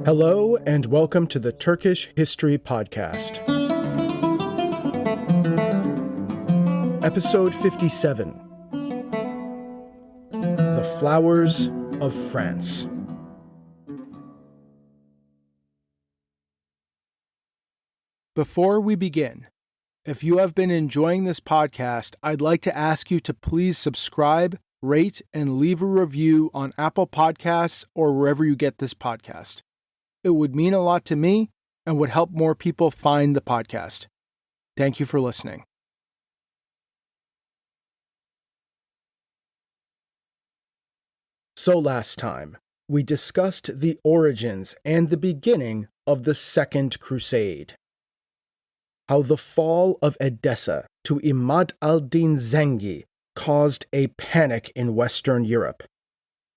Hello and welcome to the Turkish History Podcast. Episode 57. The Flowers of France. Before we begin, if you have been enjoying this podcast, I'd like to ask you to please subscribe, rate, and leave a review on Apple Podcasts or wherever you get this podcast. It would mean a lot to me and would help more people find the podcast. Thank you for listening. So last time, we discussed the origins and the beginning of the Second Crusade. How the fall of Edessa to Imad al-Din Zengi caused a panic in Western Europe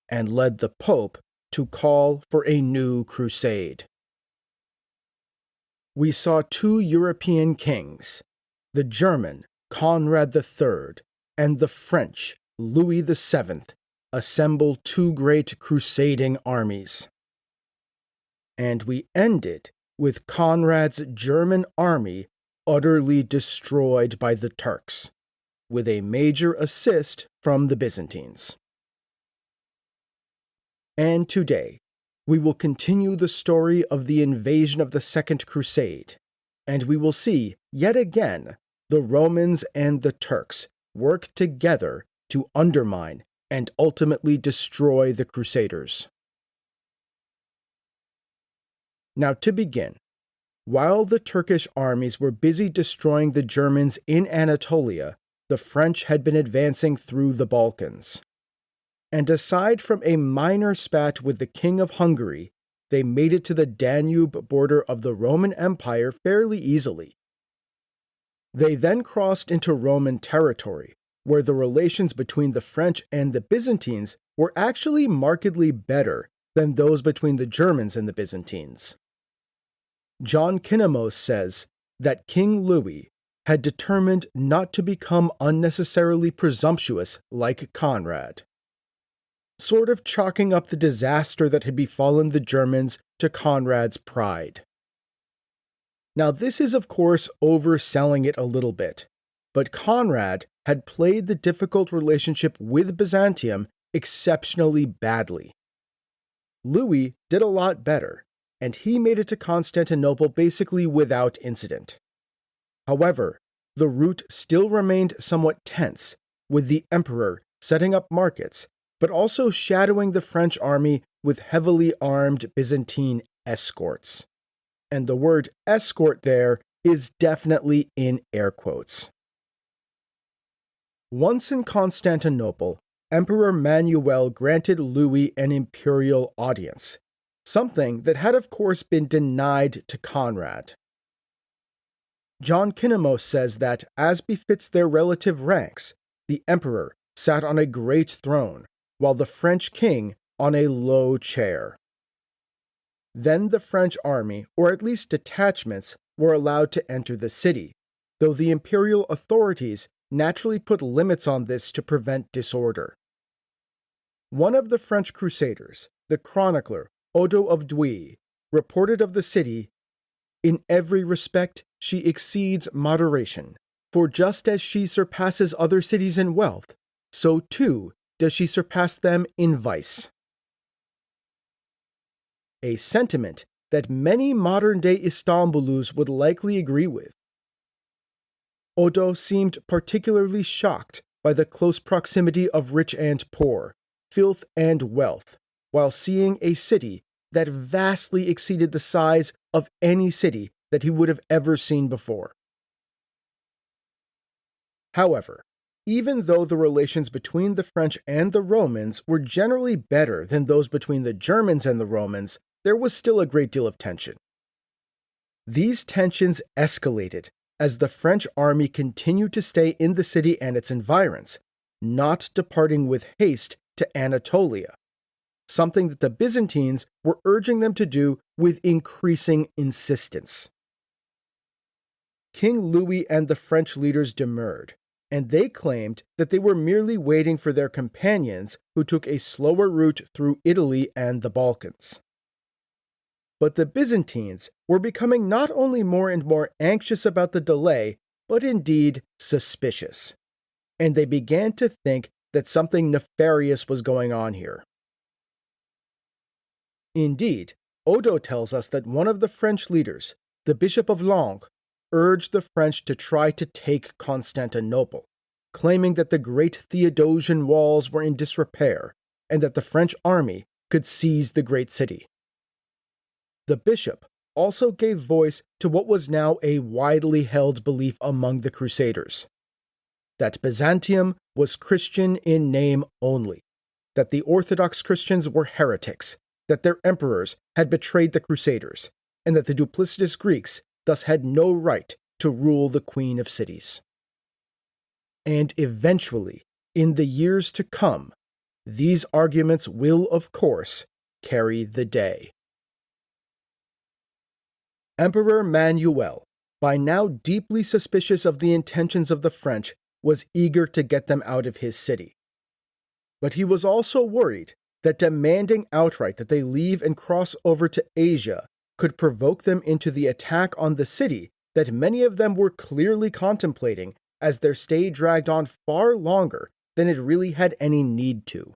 and led the Pope to call for a new crusade. We saw two European kings, the German Conrad III and the French Louis VII, assemble two great crusading armies. And we ended with Conrad's German army utterly destroyed by the Turks, with a major assist from the Byzantines. And today, we will continue the story of the invasion of the Second Crusade, and we will see, yet again, the Romans and the Turks work together to undermine and ultimately destroy the Crusaders. Now to begin, while the Turkish armies were busy destroying the Germans in Anatolia, the French had been advancing through the Balkans. And aside from a minor spat with the King of Hungary, they made it to the Danube border of the Roman Empire fairly easily. They then crossed into Roman territory, where the relations between the French and the Byzantines were actually markedly better than those between the Germans and the Byzantines. John Kinemos says that King Louis had determined not to become unnecessarily presumptuous like Conrad, sort of chalking up the disaster that had befallen the Germans to Conrad's pride. Now, this is, of course, overselling it a little bit, but Conrad had played the difficult relationship with Byzantium exceptionally badly. Louis did a lot better, and he made it to Constantinople basically without incident. However, the route still remained somewhat tense, with the emperor setting up markets, but also shadowing the French army with heavily armed Byzantine escorts. And the word escort there is definitely in air quotes. Once in Constantinople, Emperor Manuel granted Louis an imperial audience, something that had of course been denied to Conrad. John Kinemos says that, as befits their relative ranks, the emperor sat on a great throne, while the French king on a low chair. Then the French army, or at least detachments, were allowed to enter the city, though the imperial authorities naturally put limits on this to prevent disorder. One of the French crusaders, the chronicler Odo of Douai, reported of the city, "In every respect she exceeds moderation, for just as she surpasses other cities in wealth, so too does she surpass them in vice." A sentiment that many modern-day Istanbulus would likely agree with. Odo seemed particularly shocked by the close proximity of rich and poor, filth and wealth, while seeing a city that vastly exceeded the size of any city that he would have ever seen before. However, even though the relations between the French and the Romans were generally better than those between the Germans and the Romans, there was still a great deal of tension. These tensions escalated as the French army continued to stay in the city and its environs, not departing with haste to Anatolia, something that the Byzantines were urging them to do with increasing insistence. King Louis and the French leaders demurred, and they claimed that they were merely waiting for their companions who took a slower route through Italy and the Balkans. But the Byzantines were becoming not only more and more anxious about the delay, but indeed suspicious. And they began to think that something nefarious was going on here. Indeed, Odo tells us that one of the French leaders, the Bishop of Langres, urged the French to try to take Constantinople, claiming that the great Theodosian walls were in disrepair and that the French army could seize the great city. The bishop also gave voice to what was now a widely held belief among the Crusaders: that Byzantium was Christian in name only, that the Orthodox Christians were heretics, that their emperors had betrayed the Crusaders, and that the duplicitous Greeks thus had no right to rule the Queen of Cities. And eventually, in the years to come, these arguments will, of course, carry the day. Emperor Manuel, by now deeply suspicious of the intentions of the French, was eager to get them out of his city. But he was also worried that demanding outright that they leave and cross over to Asia could provoke them into the attack on the city that many of them were clearly contemplating, as their stay dragged on far longer than it really had any need to.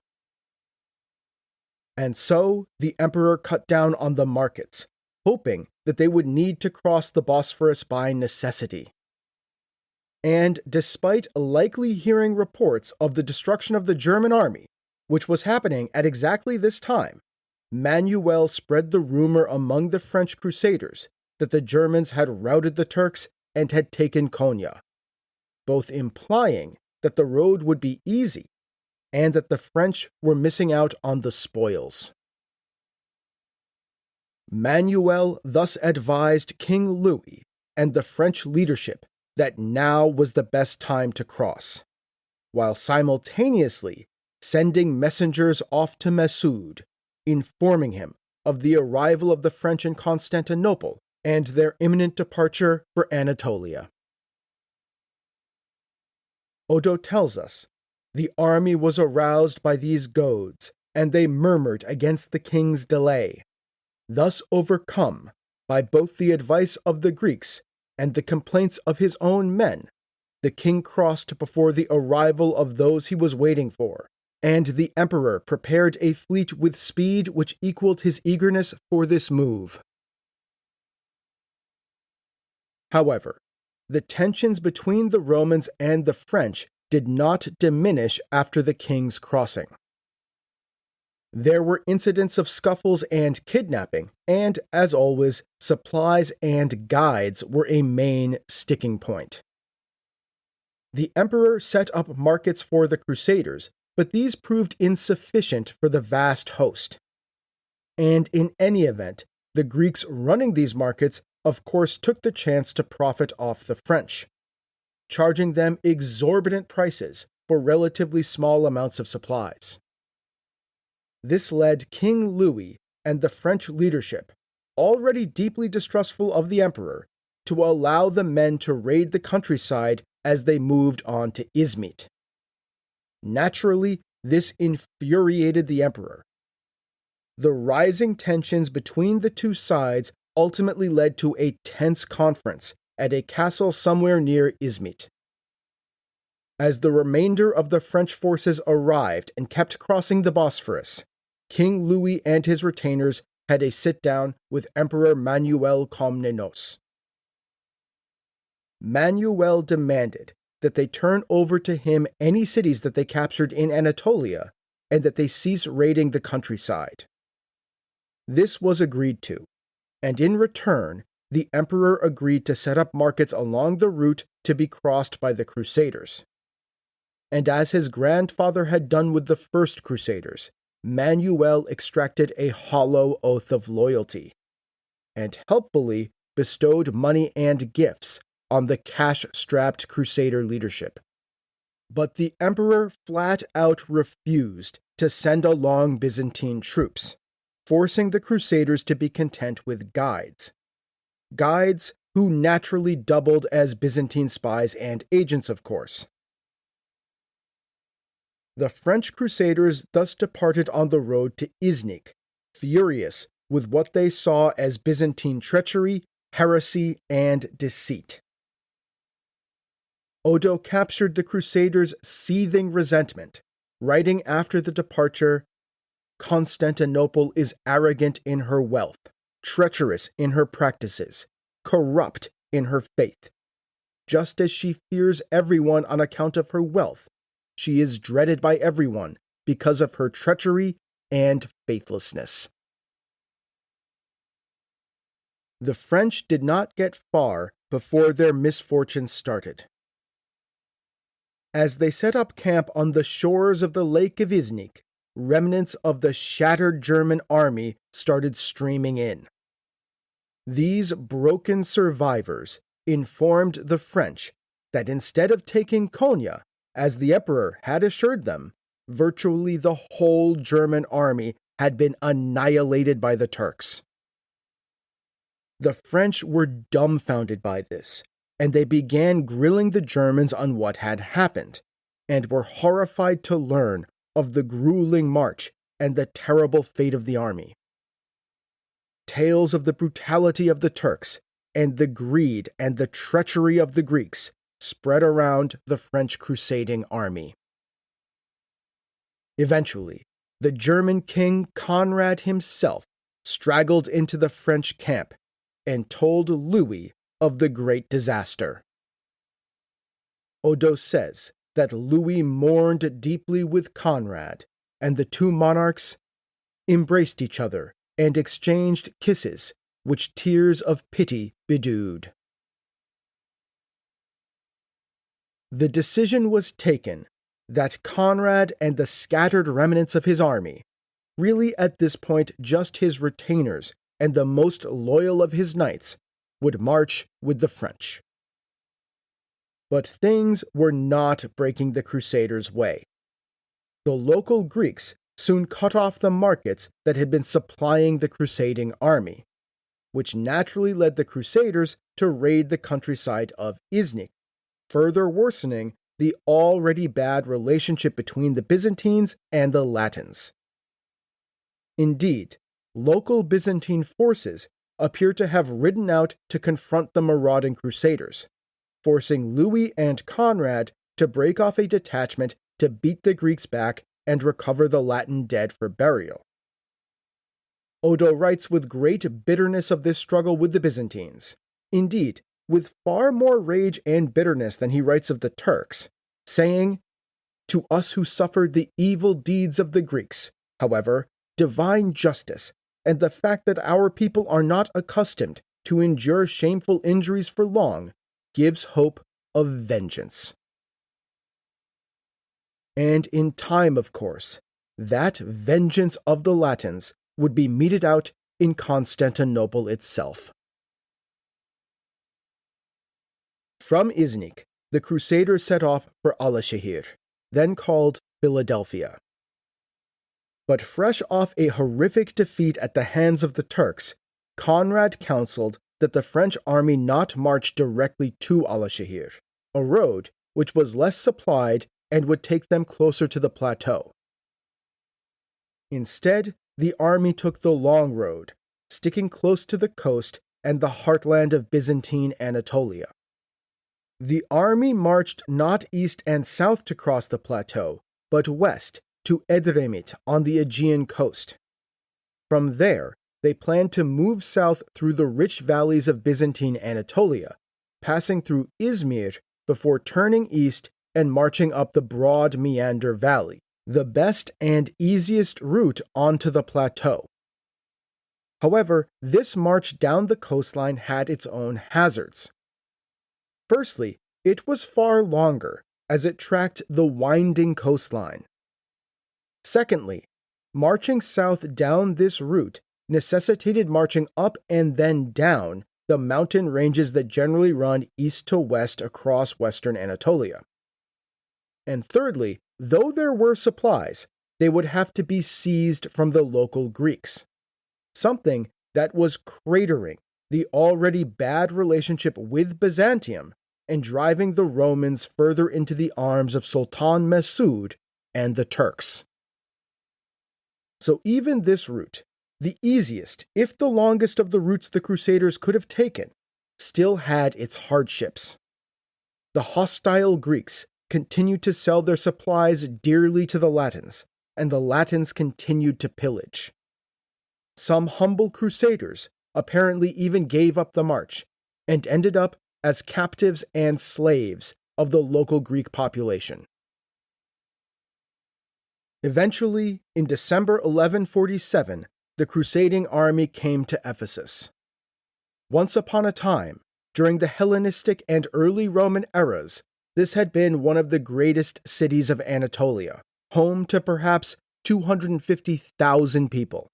And so the emperor cut down on the markets, hoping that they would need to cross the Bosphorus by necessity. And despite likely hearing reports of the destruction of the German army, which was happening at exactly this time, Manuel spread the rumor among the French crusaders that the Germans had routed the Turks and had taken Konya, both implying that the road would be easy and that the French were missing out on the spoils. Manuel thus advised King Louis and the French leadership that now was the best time to cross, while simultaneously sending messengers off to Mesud, informing him of the arrival of the French in Constantinople and their imminent departure for Anatolia. Odo tells us, the army was aroused by these goads, and they murmured against the king's delay. Thus overcome by both the advice of the Greeks and the complaints of his own men, the king crossed before the arrival of those he was waiting for, and the emperor prepared a fleet with speed which equaled his eagerness for this move. However, the tensions between the Romans and the French did not diminish after the king's crossing. There were incidents of scuffles and kidnapping, and, as always, supplies and guides were a main sticking point. The emperor set up markets for the Crusaders, but these proved insufficient for the vast host. And in any event, the Greeks running these markets of course took the chance to profit off the French, charging them exorbitant prices for relatively small amounts of supplies. This led King Louis and the French leadership, already deeply distrustful of the emperor, to allow the men to raid the countryside as they moved on to Izmit. Naturally, this infuriated the emperor. The rising tensions between the two sides ultimately led to a tense conference at a castle somewhere near Izmit. As the remainder of the French forces arrived and kept crossing the Bosphorus, King Louis and his retainers had a sit-down with Emperor Manuel Komnenos. Manuel demanded that they turn over to him any cities that they captured in Anatolia and that they cease raiding the countryside. This was agreed to, and in return, the emperor agreed to set up markets along the route to be crossed by the Crusaders. And as his grandfather had done with the first Crusaders, Manuel extracted a hollow oath of loyalty, and helpfully bestowed money and gifts on the cash-strapped Crusader leadership. But the emperor flat out refused to send along Byzantine troops, forcing the Crusaders to be content with guides. Guides who naturally doubled as Byzantine spies and agents, of course. The French Crusaders thus departed on the road to Iznik, furious with what they saw as Byzantine treachery, heresy, and deceit. Odo captured the Crusaders' seething resentment, writing after the departure, "Constantinople is arrogant in her wealth, treacherous in her practices, corrupt in her faith. Just as she fears everyone on account of her wealth, she is dreaded by everyone because of her treachery and faithlessness." The French did not get far before their misfortunes started. As they set up camp on the shores of the Lake of Iznik, remnants of the shattered German army started streaming in. These broken survivors informed the French that instead of taking Konya, as the emperor had assured them, virtually the whole German army had been annihilated by the Turks. The French were dumbfounded by this, and they began grilling the Germans on what had happened, and were horrified to learn of the grueling march and the terrible fate of the army. Tales of the brutality of the Turks and the greed and the treachery of the Greeks spread around the French crusading army. Eventually, the German King Conrad himself straggled into the French camp and told Louis of the great disaster. Odo says that Louis mourned deeply with Conrad, and the two monarchs embraced each other and exchanged kisses, which tears of pity bedewed. The decision was taken that Conrad and the scattered remnants of his army, really at this point just his retainers and the most loyal of his knights, would march with the French. But things were not breaking the Crusaders' way. The local Greeks soon cut off the markets that had been supplying the crusading army, which naturally led the Crusaders to raid the countryside of Iznik, further worsening the already bad relationship between the Byzantines and the Latins. Indeed, local Byzantine forces appear to have ridden out to confront the marauding Crusaders, forcing Louis and Conrad to break off a detachment to beat the Greeks back and recover the Latin dead for burial. Odo writes with great bitterness of this struggle with the Byzantines, indeed, with far more rage and bitterness than he writes of the Turks, saying, "To us who suffered the evil deeds of the Greeks, however, divine justice, and the fact that our people are not accustomed to endure shameful injuries for long, gives hope of vengeance." And in time, of course, that vengeance of the Latins would be meted out in Constantinople itself. From Iznik, the Crusaders set off for Alaşehir, then called Philadelphia. But fresh off a horrific defeat at the hands of the Turks, Conrad counseled that the French army not march directly to Alaşehir, a road which was less supplied and would take them closer to the plateau. Instead, the army took the long road, sticking close to the coast and the heartland of Byzantine Anatolia. The army marched not east and south to cross the plateau, but west to Edremit on the Aegean coast. From there, they planned to move south through the rich valleys of Byzantine Anatolia, passing through Izmir before turning east and marching up the broad Meander Valley, the best and easiest route onto the plateau. However, this march down the coastline had its own hazards. Firstly, it was far longer, as it tracked the winding coastline. Secondly, marching south down this route necessitated marching up and then down the mountain ranges that generally run east to west across western Anatolia. And thirdly, though there were supplies, they would have to be seized from the local Greeks, something that was cratering the already bad relationship with Byzantium and driving the Romans further into the arms of Sultan Mesud and the Turks. So even this route, the easiest, if the longest of the routes the Crusaders could have taken, still had its hardships. The hostile Greeks continued to sell their supplies dearly to the Latins, and the Latins continued to pillage. Some humble crusaders apparently even gave up the march, and ended up as captives and slaves of the local Greek population. Eventually, in December 1147, the crusading army came to Ephesus. Once upon a time, during the Hellenistic and early Roman eras, this had been one of the greatest cities of Anatolia, home to perhaps 250,000 people.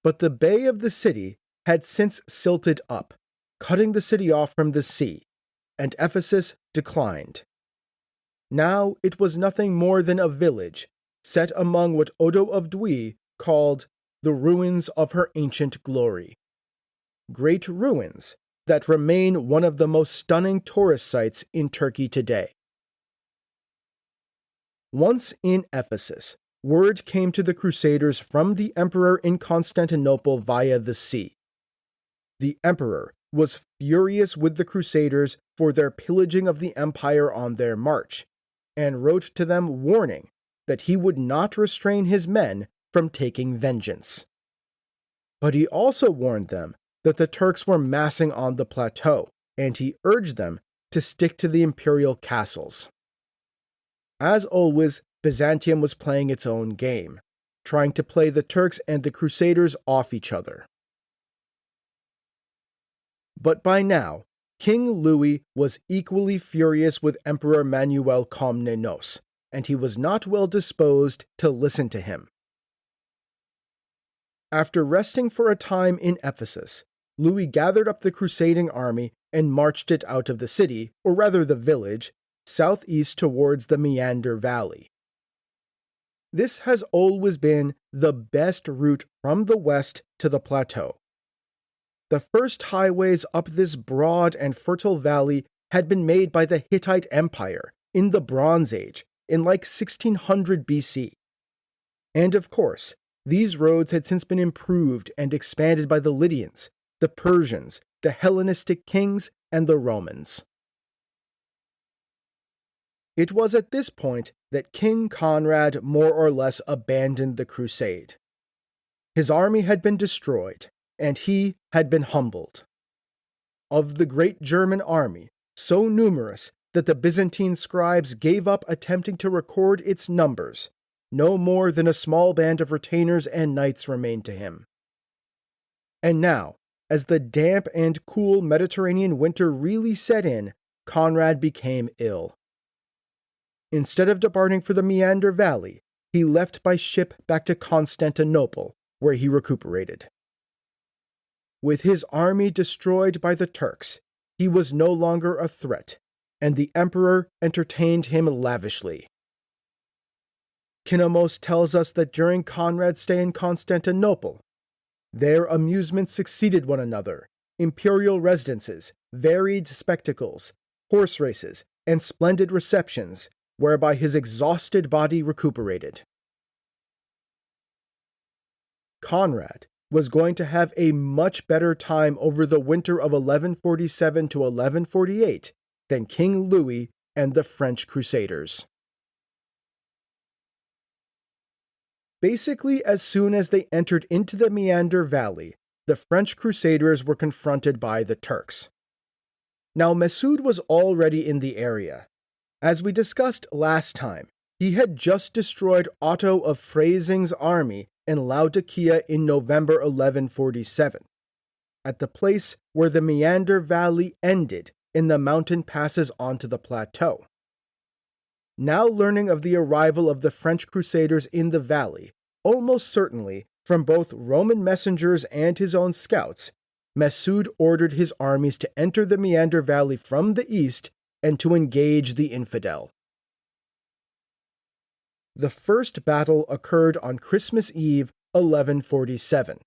But the bay of the city had since silted up, cutting the city off from the sea, and Ephesus declined. Now it was nothing more than a village, set among what Odo of Dui called the ruins of her ancient glory. Great ruins that remain one of the most stunning tourist sites in Turkey today. Once in Ephesus, word came to the Crusaders from the emperor in Constantinople via the sea. The emperor was furious with the Crusaders for their pillaging of the empire on their march, and wrote to them warning that he would not restrain his men from taking vengeance. But he also warned them that the Turks were massing on the plateau, and he urged them to stick to the imperial castles. As always, Byzantium was playing its own game, trying to play the Turks and the Crusaders off each other. But by now, King Louis was equally furious with Emperor Manuel Komnenos, and he was not well disposed to listen to him. After resting for a time in Ephesus, Louis gathered up the crusading army and marched it out of the city, or rather the village, southeast towards the Meander Valley. This has always been the best route from the west to the plateau. The first highways up this broad and fertile valley had been made by the Hittite Empire in the Bronze Age in like 1600 BC. And of course, these roads had since been improved and expanded by the Lydians, the Persians, the Hellenistic kings, and the Romans. It was at this point that King Conrad more or less abandoned the crusade. His army had been destroyed, and he had been humbled. Of the great German army, so numerous that the Byzantine scribes gave up attempting to record its numbers, no more than a small band of retainers and knights remained to him. And now, as the damp and cool Mediterranean winter really set in, Conrad became ill. Instead of departing for the Meander Valley, he left by ship back to Constantinople, where he recuperated. With his army destroyed by the Turks, he was no longer a threat, and the emperor entertained him lavishly. Kinomos tells us that during Conrad's stay in Constantinople, their amusements succeeded one another: imperial residences, varied spectacles, horse races, and splendid receptions, whereby his exhausted body recuperated. Conrad was going to have a much better time over the winter of 1147 to 1148 than King Louis and the French Crusaders. Basically, as soon as they entered into the Meander Valley, the French Crusaders were confronted by the Turks. Now, Mesud was already in the area. As we discussed last time, he had just destroyed Otto of Freising's army in Laodicea in November 1147, at the place where the Meander Valley ended in the mountain passes onto the plateau. Now learning of the arrival of the French Crusaders in the valley, almost certainly from both Roman messengers and his own scouts, Mesud ordered his armies to enter the Meander Valley from the east and to engage the infidel. The first battle occurred on Christmas Eve, 1147.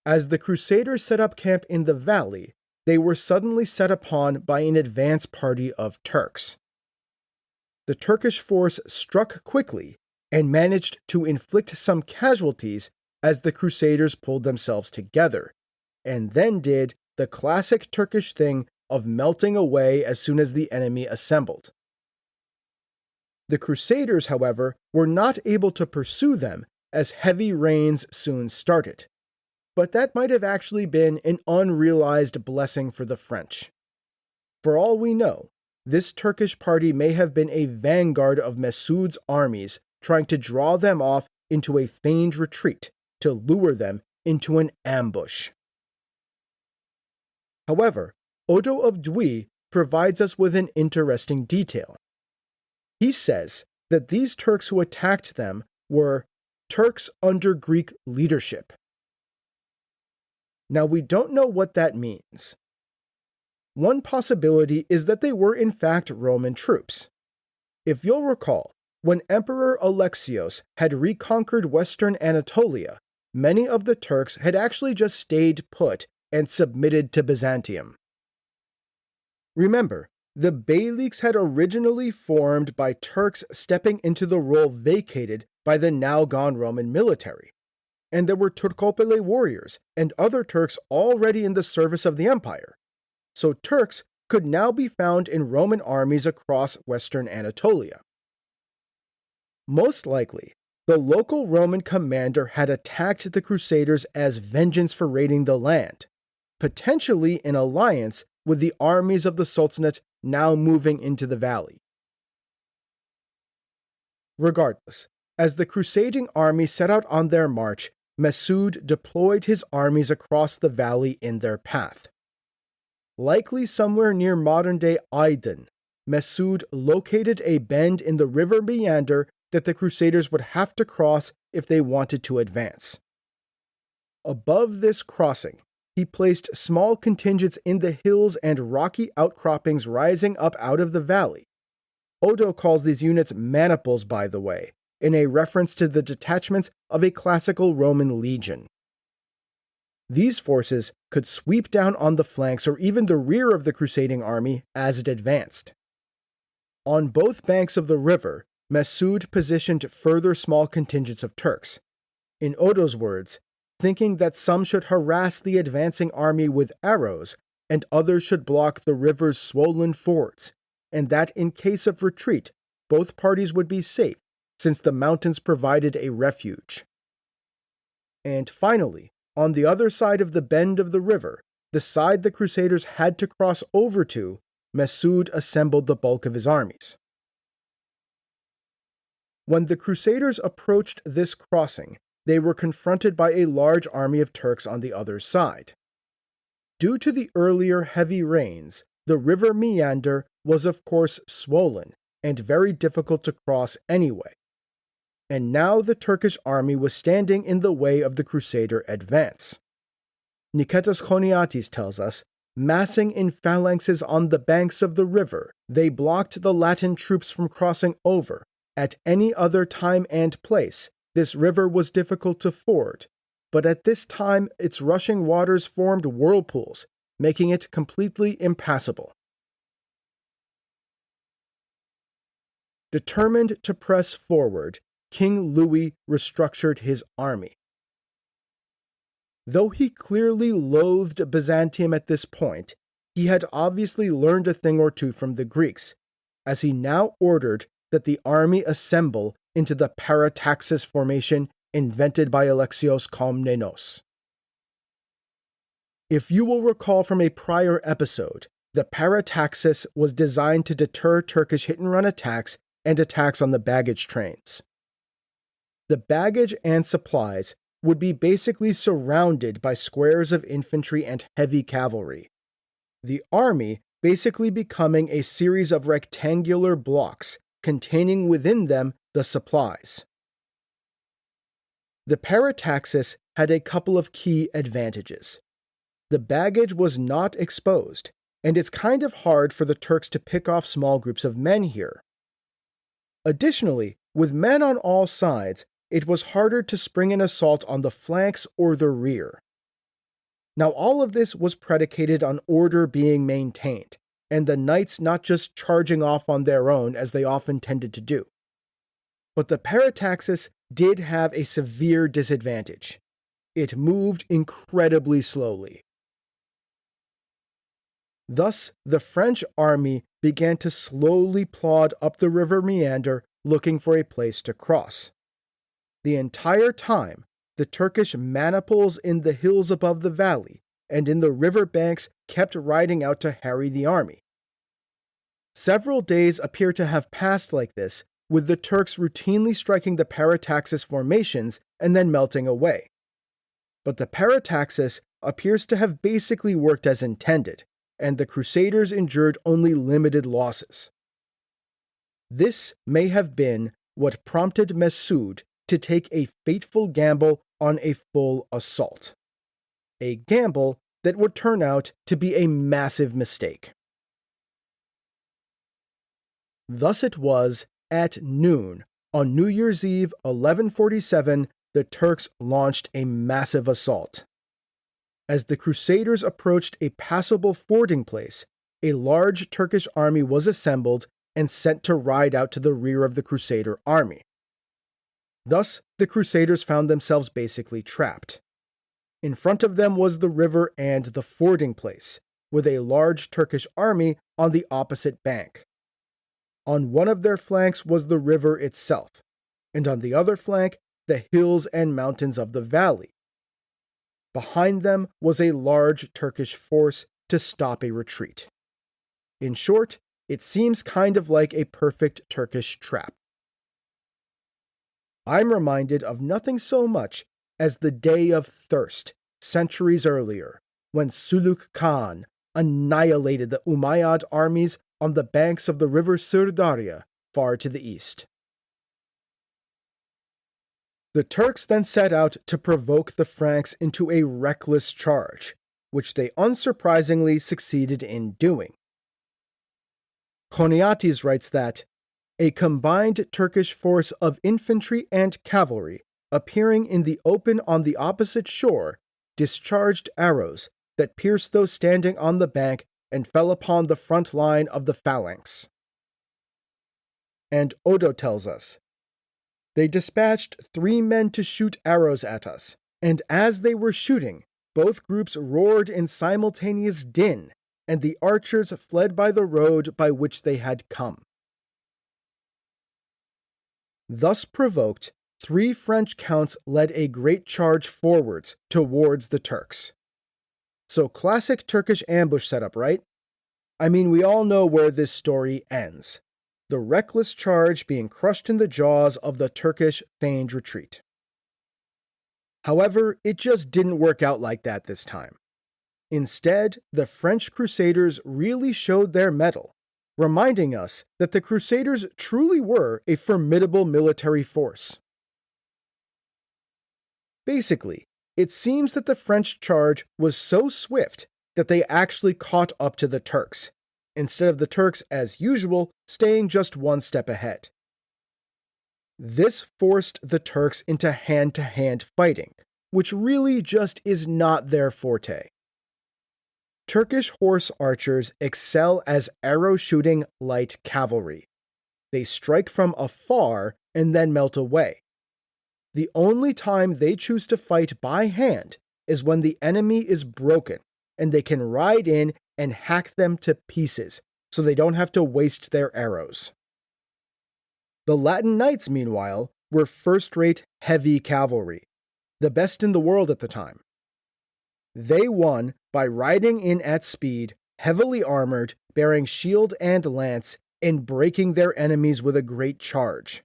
As the Crusaders set up camp in the valley, they were suddenly set upon by an advance party of Turks. The Turkish force struck quickly and managed to inflict some casualties as the Crusaders pulled themselves together, and then did the classic Turkish thing of melting away as soon as the enemy assembled. The Crusaders, however, were not able to pursue them as heavy rains soon started, but that might have actually been an unrealized blessing for the French. For all we know, this Turkish party may have been a vanguard of Mesud's armies trying to draw them off into a feigned retreat to lure them into an ambush. However, Odo of Dwi provides us with an interesting detail. He says that these Turks who attacked them were Turks under Greek leadership. Now, we don't know what that means. One possibility is that they were in fact Roman troops. If you'll recall, when Emperor Alexios had reconquered western Anatolia, many of the Turks had actually just stayed put and submitted to Byzantium. Remember, the Beyliks had originally formed by Turks stepping into the role vacated by the now-gone Roman military, and there were Turkopele warriors and other Turks already in the service of the empire, so Turks could now be found in Roman armies across western Anatolia. Most likely, the local Roman commander had attacked the Crusaders as vengeance for raiding the land, potentially in alliance with the armies of the Sultanate now moving into the valley. Regardless, as the crusading army set out on their march, Mesud deployed his armies across the valley in their path. Likely somewhere near modern-day Aydın, Mesud located a bend in the river Meander that the Crusaders would have to cross if they wanted to advance. Above this crossing, he placed small contingents in the hills and rocky outcroppings rising up out of the valley. Odo calls these units maniples, by the way, in a reference to the detachments of a classical Roman legion. These forces could sweep down on the flanks or even the rear of the crusading army as it advanced. On both banks of the river, Mesud positioned further small contingents of Turks. In Odo's words, thinking that some should harass the advancing army with arrows and others should block the river's swollen fords, and that in case of retreat, both parties would be safe since the mountains provided a refuge. And finally, on the other side of the bend of the river, the side the Crusaders had to cross over to, Mesud assembled the bulk of his armies. When the Crusaders approached this crossing, they were confronted by a large army of Turks on the other side. Due to the earlier heavy rains, the river Meander was of course swollen and very difficult to cross anyway. And now the Turkish army was standing in the way of the Crusader advance. Niketas Choniates tells us, massing in phalanxes on the banks of the river, they blocked the Latin troops from crossing over. At any other time and place, this river was difficult to ford, but at this time its rushing waters formed whirlpools, making it completely impassable. Determined to press forward, King Louis restructured his army. Though he clearly loathed Byzantium at this point, he had obviously learned a thing or two from the Greeks, as he now ordered that the army assemble into the parataxis formation invented by Alexios Komnenos. If you will recall from a prior episode, the parataxis was designed to deter Turkish hit-and-run attacks and attacks on the baggage trains. The baggage and supplies would be basically surrounded by squares of infantry and heavy cavalry, the army basically becoming a series of rectangular blocks containing within them the supplies. The parataxis had a couple of key advantages. The baggage was not exposed, and it's kind of hard for the Turks to pick off small groups of men here. Additionally, with men on all sides, it was harder to spring an assault on the flanks or the rear. Now all of this was predicated on order being maintained, and the knights not just charging off on their own as they often tended to do. But the parataxis did have a severe disadvantage. it moved incredibly slowly. Thus, the French army began to slowly plod up the river Meander looking for a place to cross. The entire time, the Turkish maniples in the hills above the valley and in the river banks kept riding out to harry the army. Several days appear to have passed like this, with the Turks routinely striking the parataxis formations and then melting away. But the parataxis appears to have basically worked as intended, and the Crusaders endured only limited losses. This may have been what prompted Mesud to take a fateful gamble on a full assault. A gamble that would turn out to be a massive mistake. Thus it was, at noon, on New Year's Eve 1147, the Turks launched a massive assault. As the Crusaders approached a passable fording place, a large Turkish army was assembled and sent to ride out to the rear of the Crusader army. Thus, the Crusaders found themselves basically trapped. In front of them was the river and the fording place, with a large Turkish army on the opposite bank. On one of their flanks was the river itself, and on the other flank, the hills and mountains of the valley. Behind them was a large Turkish force to stop a retreat. In short, it seems kind of like a perfect Turkish trap. I'm reminded of nothing so much as the Day of Thirst, centuries earlier, when Suluk Khan annihilated the Umayyad armies on the banks of the river Sirdarya, far to the east. The Turks then set out to provoke the Franks into a reckless charge, which they unsurprisingly succeeded in doing. Choniates writes that a combined Turkish force of infantry and cavalry, appearing in the open on the opposite shore, discharged arrows that pierced those standing on the bank and fell upon the front line of the phalanx. And Odo tells us, they dispatched 3 men to shoot arrows at us, and as they were shooting, both groups roared in simultaneous din, and the archers fled by the road by which they had come. Thus provoked, 3 French counts led a great charge forwards towards the Turks. So classic Turkish ambush setup, right? I mean, we all know where this story ends. The reckless charge being crushed in the jaws of the Turkish feigned retreat. However, it just didn't work out like that this time. Instead, the French Crusaders really showed their mettle, reminding us that the Crusaders truly were a formidable military force. Basically, it seems that the French charge was so swift that they actually caught up to the Turks, instead of the Turks, as usual, staying just one step ahead. This forced the Turks into hand-to-hand fighting, which really just is not their forte. Turkish horse archers excel as arrow-shooting light cavalry. They strike from afar and then melt away. The only time they choose to fight by hand is when the enemy is broken, and they can ride in and hack them to pieces, so they don't have to waste their arrows. The Latin Knights, meanwhile, were first-rate heavy cavalry, the best in the world at the time. They won by riding in at speed, heavily armored, bearing shield and lance, and breaking their enemies with a great charge.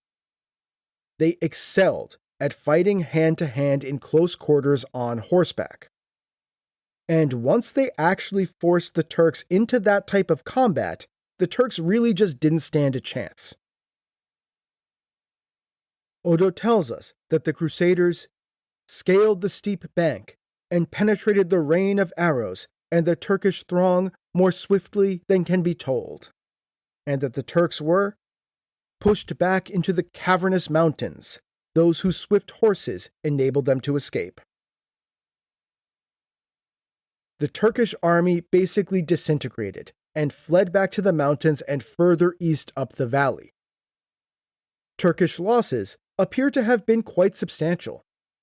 They excelled at fighting hand-to-hand in close quarters on horseback. And once they actually forced the Turks into that type of combat, the Turks really just didn't stand a chance. Odo tells us that the Crusaders scaled the steep bank and penetrated the rain of arrows and the Turkish throng more swiftly than can be told, and that the Turks were pushed back into the cavernous mountains, those whose swift horses enabled them to escape. The Turkish army basically disintegrated and fled back to the mountains and further east up the valley. Turkish losses appear to have been quite substantial.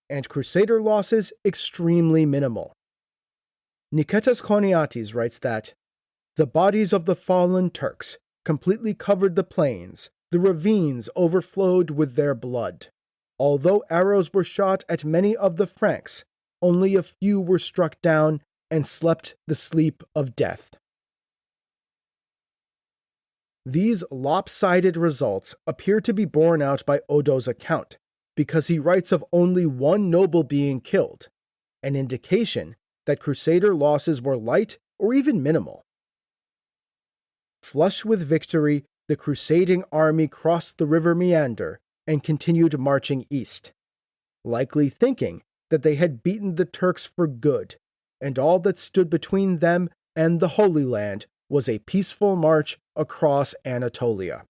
and crusader losses extremely minimal. Niketas Choniates writes that the bodies of the fallen Turks completely covered the plains, the ravines overflowed with their blood. Although arrows were shot at many of the Franks, only a few were struck down and slept the sleep of death. These lopsided results appear to be borne out by Odo's account, because he writes of only one noble being killed, an indication that crusader losses were light or even minimal. Flush with victory, the crusading army crossed the river Meander and continued marching east, likely thinking that they had beaten the Turks for good, and all that stood between them and the Holy Land was a peaceful march across Anatolia.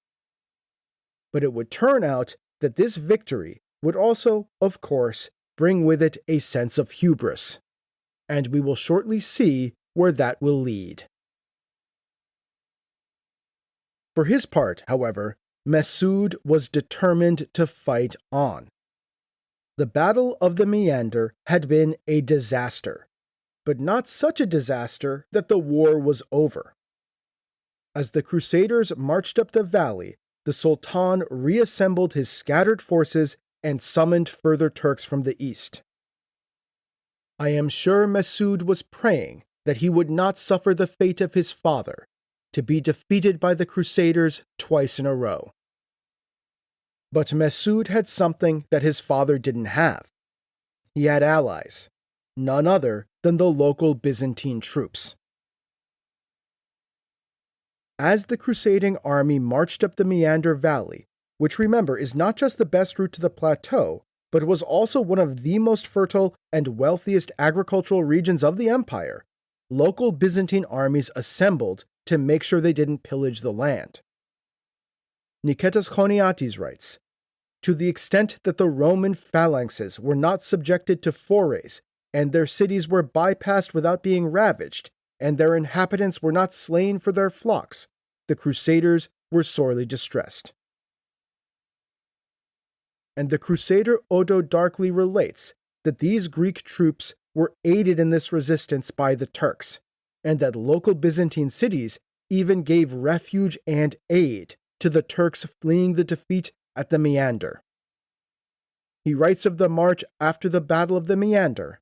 But it would turn out that this victory would also, of course, bring with it a sense of hubris, and we will shortly see where that will lead. For his part, however, Mesud was determined to fight on. The Battle of the Meander had been a disaster, but not such a disaster that the war was over. As the Crusaders marched up the valley, the Sultan reassembled his scattered forces and summoned further Turks from the east. I am sure Mesud was praying that he would not suffer the fate of his father, to be defeated by the Crusaders twice in a row. But Mesud had something that his father didn't have. He had allies, none other than the local Byzantine troops. As the crusading army marched up the Meander Valley, which remember is not just the best route to the plateau, but was also one of the most fertile and wealthiest agricultural regions of the empire, local Byzantine armies assembled to make sure they didn't pillage the land. Niketas Choniates writes, to the extent that the Roman phalanxes were not subjected to forays, and their cities were bypassed without being ravaged, and their inhabitants were not slain for their flocks, the Crusaders were sorely distressed. And the Crusader Odo darkly relates that these Greek troops were aided in this resistance by the Turks, and that local Byzantine cities even gave refuge and aid to the Turks fleeing the defeat at the Meander. He writes of the march after the Battle of the Meander.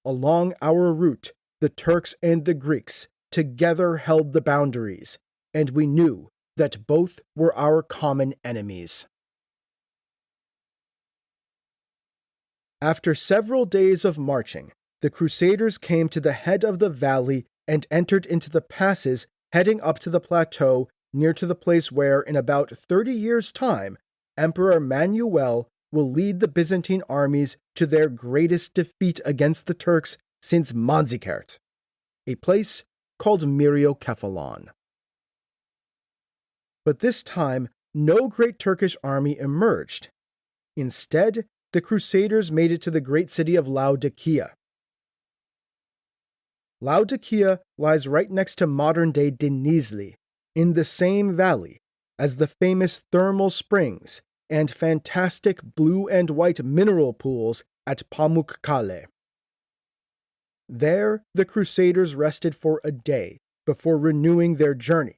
Along our route, the Turks and the Greeks together held the boundaries, and we knew that both were our common enemies. After several days of marching, the Crusaders came to the head of the valley and entered into the passes heading up to the plateau near to the place where, in about 30 years' time, Emperor Manuel will lead the Byzantine armies to their greatest defeat against the Turks since Manzikert, a place called Myriokephalon. But this time, no great Turkish army emerged. Instead, the Crusaders made it to the great city of Laodicea. Laodicea lies right next to modern-day Denizli, in the same valley as the famous thermal springs and fantastic blue and white mineral pools at Pamukkale. There, the Crusaders rested for a day before renewing their journey,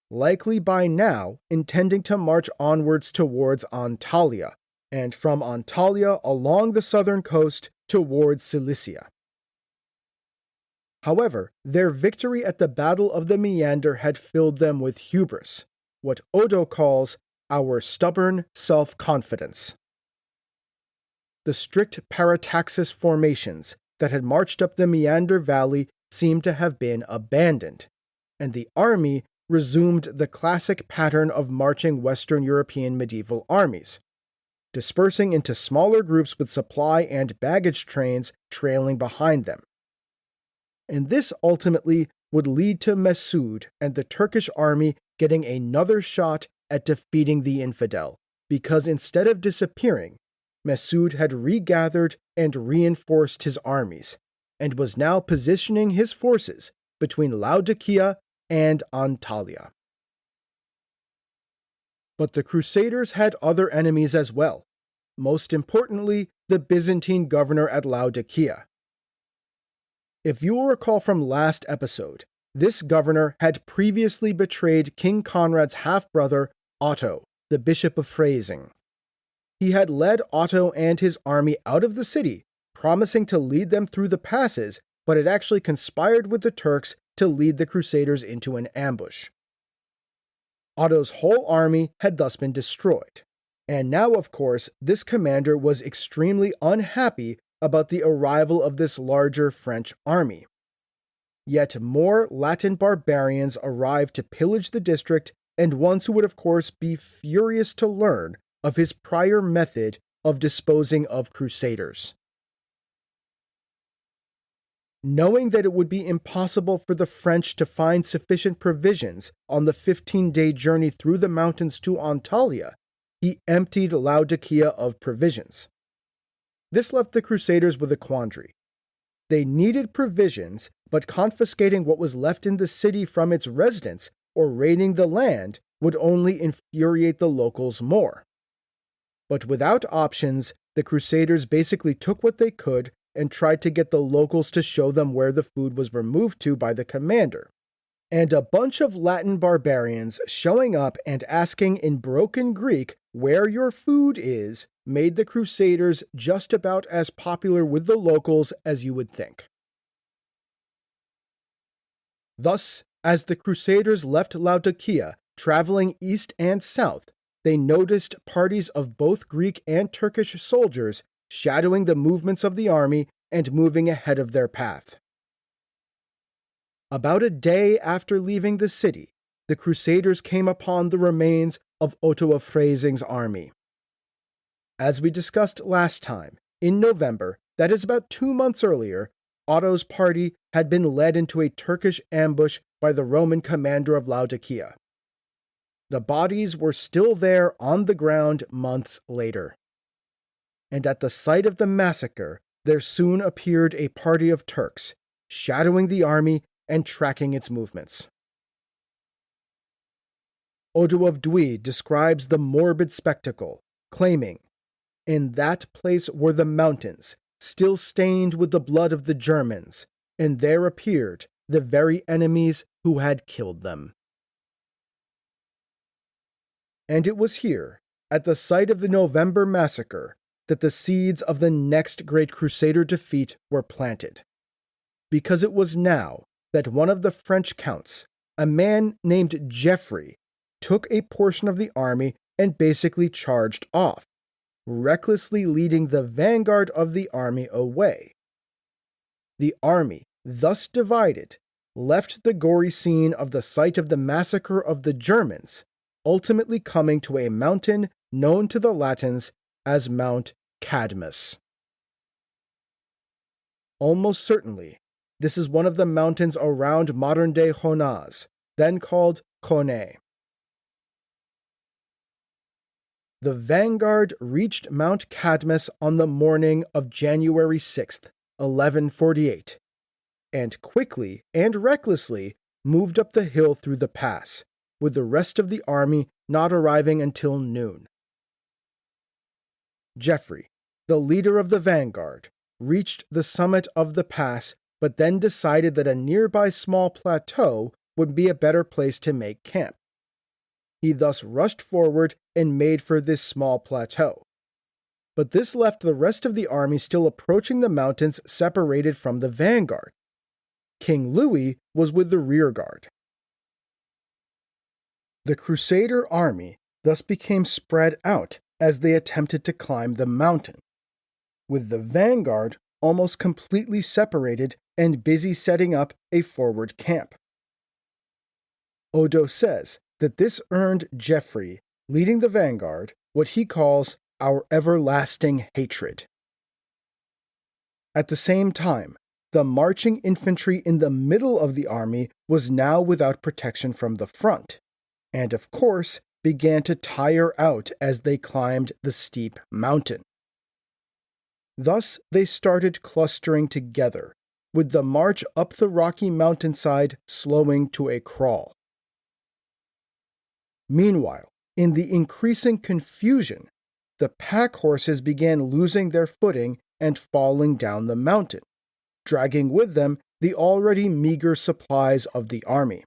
likely by now intending to march onwards towards Antalya, and from Antalya along the southern coast towards Cilicia. However, their victory at the Battle of the Meander had filled them with hubris, what Odo calls our stubborn self-confidence. The strict parataxis formations that had marched up the Meander Valley seemed to have been abandoned, and the army resumed the classic pattern of marching Western European medieval armies, dispersing into smaller groups with supply and baggage trains trailing behind them. And this ultimately would lead to Mesud and the Turkish army getting another shot at defeating the infidel, because instead of disappearing, Mesud had regathered and reinforced his armies, and was now positioning his forces between Laodicea and Antalya. But the Crusaders had other enemies as well, most importantly the Byzantine governor at Laodicea. If you will recall from last episode, this governor had previously betrayed King Conrad's half-brother, Otto, the Bishop of Freising. He had led Otto and his army out of the city, promising to lead them through the passes, but had actually conspired with the Turks to lead the Crusaders into an ambush. Otto's whole army had thus been destroyed, and now, of course, this commander was extremely unhappy about the arrival of this larger French army. Yet more Latin barbarians arrived to pillage the district, and ones who would of course be furious to learn of his prior method of disposing of crusaders. Knowing that it would be impossible for the French to find sufficient provisions on the 15-day journey through the mountains to Antalya, he emptied Laodicea of provisions. This left the Crusaders with a quandary. They needed provisions, but confiscating what was left in the city from its residents or raiding the land would only infuriate the locals more. But without options, the Crusaders basically took what they could and tried to get the locals to show them where the food was removed to by the commander. And a bunch of Latin barbarians showing up and asking in broken Greek where your food is made the Crusaders just about as popular with the locals as you would think. Thus, as the Crusaders left Laodicea, traveling east and south, they noticed parties of both Greek and Turkish soldiers shadowing the movements of the army and moving ahead of their path. About a day after leaving the city, the Crusaders came upon the remains of Otto of Freising's army. As we discussed last time, in November, that is about 2 months earlier, Otto's party had been led into a Turkish ambush by the Roman commander of Laodicea. The bodies were still there on the ground months later. And at the site of the massacre, there soon appeared a party of Turks, shadowing the army and tracking its movements. Odo of Dui describes the morbid spectacle, claiming, "In that place were the mountains, still stained with the blood of the Germans, and there appeared the very enemies who had killed them." And it was here, at the site of the November massacre, that the seeds of the next great Crusader defeat were planted. Because it was now that one of the French counts, a man named Geoffrey, took a portion of the army and basically charged off, recklessly leading the vanguard of the army away. The army, thus divided, left the gory scene of the site of the massacre of the Germans, ultimately coming to a mountain known to the Latins as Mount Cadmus. Almost certainly, this is one of the mountains around modern-day Honaz, then called Kone. The vanguard reached Mount Cadmus on the morning of January 6th, 1148, and quickly and recklessly moved up the hill through the pass, with the rest of the army not arriving until noon. Geoffrey, the leader of the vanguard, reached the summit of the pass, but then decided that a nearby small plateau would be a better place to make camp. He thus rushed forward and made for this small plateau. But this left the rest of the army still approaching the mountains separated from the vanguard. King Louis was with the rearguard. The Crusader army thus became spread out as they attempted to climb the mountain, with the vanguard almost completely separated and busy setting up a forward camp. Odo says that this earned Geoffrey, leading the vanguard, what he calls our everlasting hatred. At the same time, the marching infantry in the middle of the army was now without protection from the front, and of course began to tire out as they climbed the steep mountain. Thus they started clustering together, with the march up the rocky mountainside slowing to a crawl. Meanwhile, in the increasing confusion, the pack horses began losing their footing and falling down the mountain, dragging with them the already meager supplies of the army.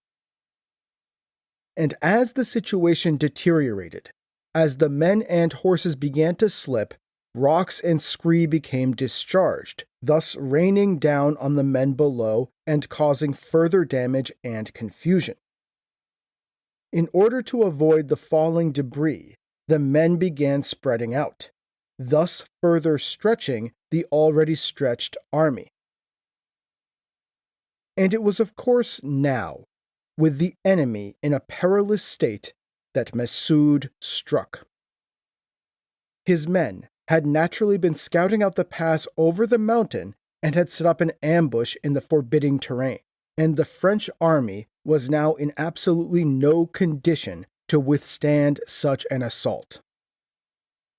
And as the situation deteriorated, as the men and horses began to slip, rocks and scree became discharged, thus raining down on the men below and causing further damage and confusion. In order to avoid the falling debris, the men began spreading out, thus further stretching the already stretched army. And it was of course now, with the enemy in a perilous state, that Mesud struck. His men had naturally been scouting out the pass over the mountain and had set up an ambush in the forbidding terrain, and the French army was now in absolutely no condition to withstand such an assault.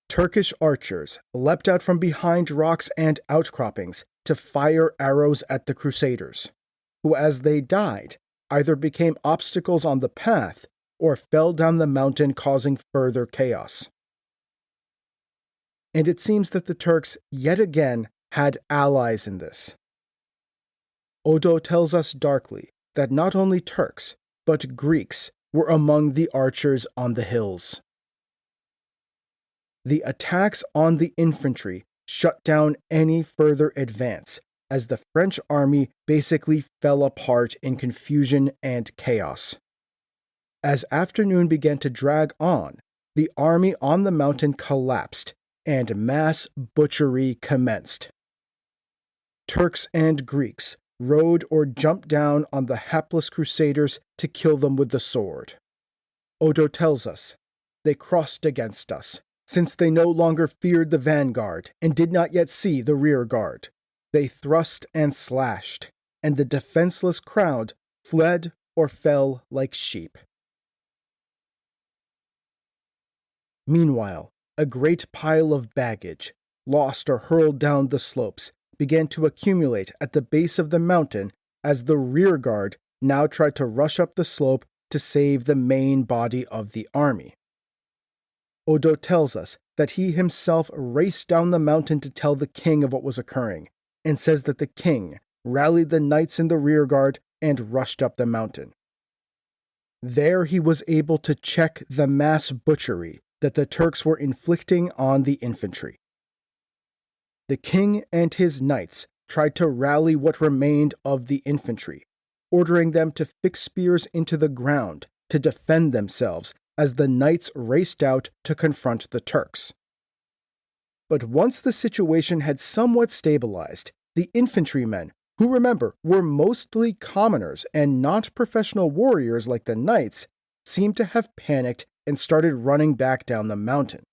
Turkish archers leapt out from behind rocks and outcroppings to fire arrows at the crusaders, who as they died either became obstacles on the path or fell down the mountain, causing further chaos. And it seems that the Turks yet again had allies in this. Odo tells us darkly that not only Turks, but Greeks were among the archers on the hills. The attacks on the infantry shut down any further advance, as the French army basically fell apart in confusion and chaos. As afternoon began to drag on, the army on the mountain collapsed, and mass butchery commenced. Turks and Greeks rode or jumped down on the hapless crusaders to kill them with the sword. Odo tells us, they crossed against us, since they no longer feared the vanguard and did not yet see the rear guard. They thrust and slashed, and the defenseless crowd fled or fell like sheep. Meanwhile, a great pile of baggage, lost or hurled down the slopes, began to accumulate at the base of the mountain as the rear guard now tried to rush up the slope to save the main body of the army. Odo tells us that he himself raced down the mountain to tell the king of what was occurring, and says that the king rallied the knights in the rear guard and rushed up the mountain. There he was able to check the mass butchery that the Turks were inflicting on the infantry. The king and his knights tried to rally what remained of the infantry, ordering them to fix spears into the ground to defend themselves as the knights raced out to confront the Turks. But once the situation had somewhat stabilized, the infantrymen, who remember were mostly commoners and not professional warriors like the knights, seemed to have panicked and started running back down the mountain.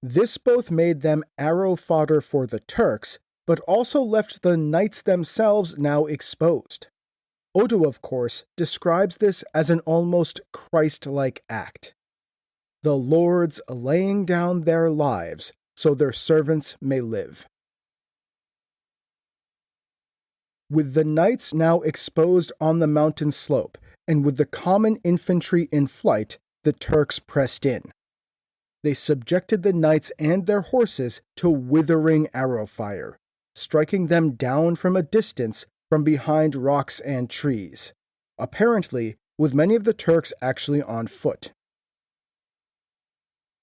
This both made them arrow fodder for the Turks, but also left the knights themselves now exposed. Odo, of course, describes this as an almost Christ-like act. The lords laying down their lives so their servants may live. With the knights now exposed on the mountain slope, and with the common infantry in flight, the Turks pressed in. They subjected the knights and their horses to withering arrow fire, striking them down from a distance from behind rocks and trees, apparently with many of the Turks actually on foot.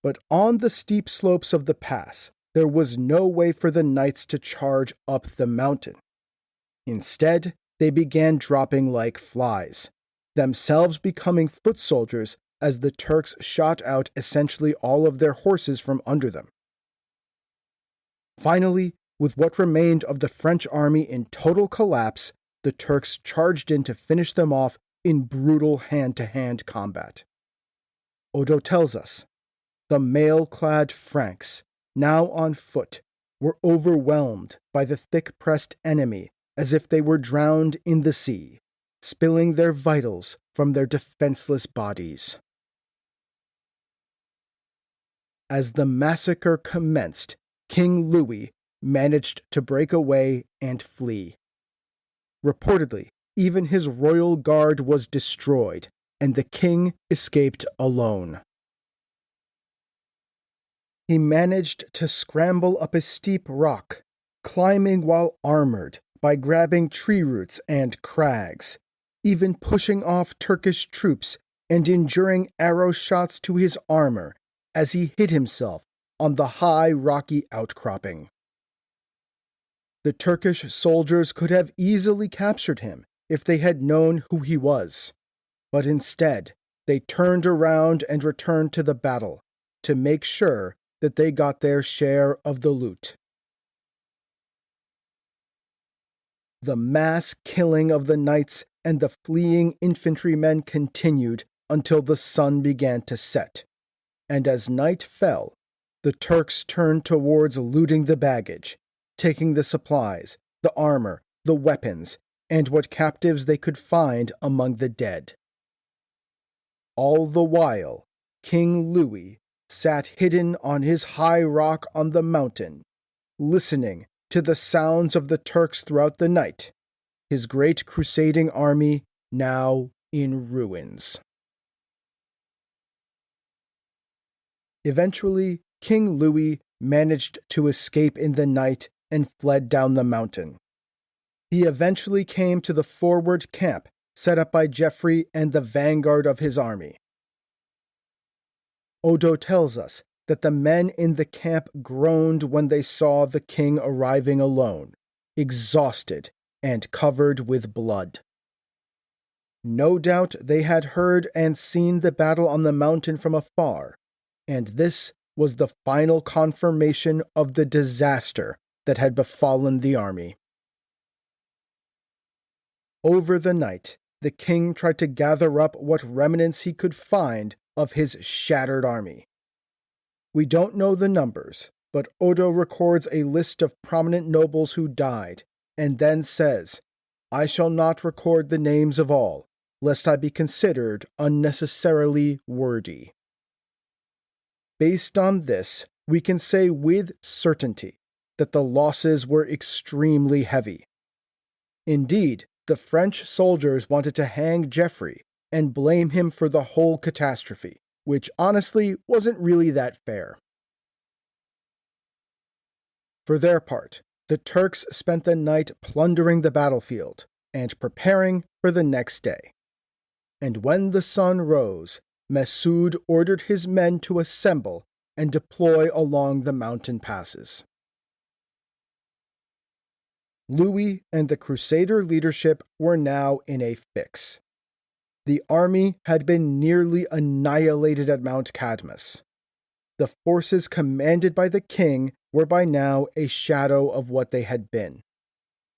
But on the steep slopes of the pass, there was no way for the knights to charge up the mountain. Instead, they began dropping like flies, themselves becoming foot soldiers as the Turks shot out essentially all of their horses from under them. Finally, with what remained of the French army in total collapse, the Turks charged in to finish them off in brutal hand-to-hand combat. Odo tells us, the mail-clad Franks, now on foot, were overwhelmed by the thick-pressed enemy as if they were drowned in the sea, spilling their vitals from their defenseless bodies. As the massacre commenced, King Louis managed to break away and flee. Reportedly, even his royal guard was destroyed, and the king escaped alone. He managed to scramble up a steep rock, climbing while armored by grabbing tree roots and crags, even pushing off Turkish troops and enduring arrow shots to his armor as he hid himself on the high rocky outcropping. The Turkish soldiers could have easily captured him if they had known who he was, but instead they turned around and returned to the battle to make sure that they got their share of the loot. The mass killing of the knights and the fleeing infantrymen continued until the sun began to set, and as night fell, the Turks turned towards looting the baggage, taking the supplies, the armor, the weapons, and what captives they could find among the dead. All the while, King Louis sat hidden on his high rock on the mountain, listening to the sounds of the Turks throughout the night, his great crusading army now in ruins. Eventually, King Louis managed to escape in the night and fled down the mountain. He eventually came to the forward camp set up by Geoffrey and the vanguard of his army. Odo tells us that the men in the camp groaned when they saw the king arriving alone, exhausted and covered with blood. No doubt they had heard and seen the battle on the mountain from afar, and this was the final confirmation of the disaster that had befallen the army. Over the night, the king tried to gather up what remnants he could find of his shattered army. We don't know the numbers, but Odo records a list of prominent nobles who died, and then says, "I shall not record the names of all, lest I be considered unnecessarily wordy." Based on this, we can say with certainty that the losses were extremely heavy. Indeed, the French soldiers wanted to hang Geoffrey and blame him for the whole catastrophe, which honestly wasn't really that fair. For their part, the Turks spent the night plundering the battlefield and preparing for the next day. And when the sun rose, Mesud ordered his men to assemble and deploy along the mountain passes. Louis and the Crusader leadership were now in a fix. The army had been nearly annihilated at Mount Cadmus. The forces commanded by the king were by now a shadow of what they had been.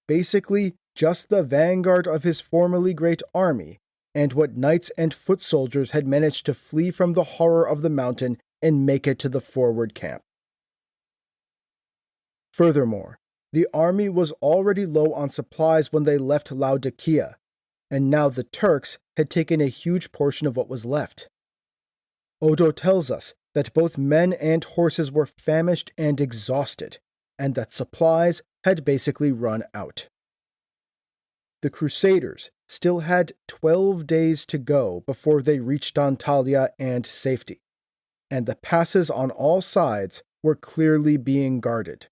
Basically, just the vanguard of his formerly great army, and what knights and foot soldiers had managed to flee from the horror of the mountain and make it to the forward camp. Furthermore, the army was already low on supplies when they left Laodicea, and now the Turks had taken a huge portion of what was left. Odo tells us that both men and horses were famished and exhausted, and that supplies had basically run out. The Crusaders still had 12 days to go before they reached Antalya and safety, and the passes on all sides were clearly being guarded.